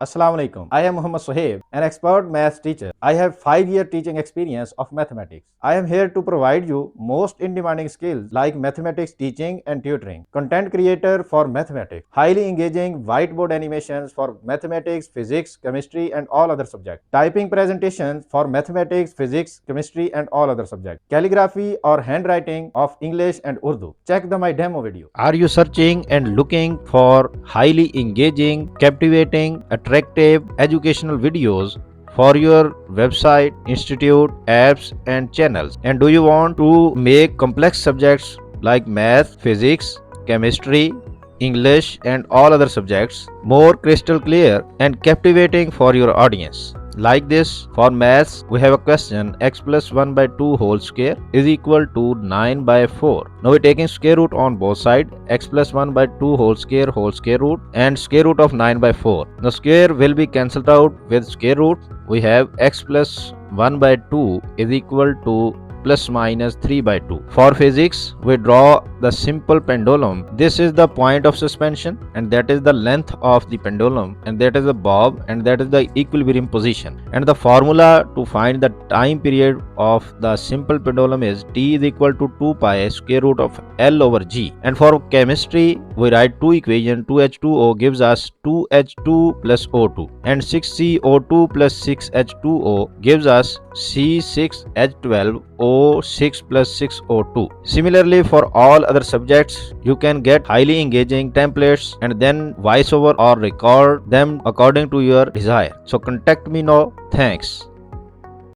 Assalamu alaikum. I am Muhammad Sohaib, an expert math teacher. I have 5-year teaching experience of mathematics. I am here to provide you most in-demanding skills like mathematics teaching and tutoring, content creator for mathematics, highly engaging whiteboard animations for mathematics, physics, chemistry and all other subjects, typing presentations for mathematics, physics, chemistry and all other subjects, calligraphy or handwriting of English and Urdu. Check my demo video. Are you searching and looking for highly engaging, captivating, attractive educational videos for your website, institute, apps, and channels? And do you want to make complex subjects like math, physics, chemistry, English, and all other subjects more crystal clear and captivating for your audience? Like this, for maths, we have a question: x plus 1 by 2 whole square is equal to 9 by 4. Now we're taking square root on both sides, x plus 1 by 2 whole square root and square root of 9 by 4. The square will be cancelled out with square root. We have x plus 1 by 2 is equal to plus minus 3 by 2. For physics, we draw the simple pendulum. This is the point of suspension and that is the length of the pendulum, and that is the bob, and that is the equilibrium position. And the formula to find the time period of the simple pendulum is t is equal to 2 pi square root of L over G. And for chemistry, we write two equations. 2H2O gives us 2H2 plus O2 and 6CO2 plus 6H2O gives us C6H12O6 plus 6O2. Similarly, for all other subjects, you can get highly engaging templates and then voice over or record them according to your desire. So contact me now. Thanks.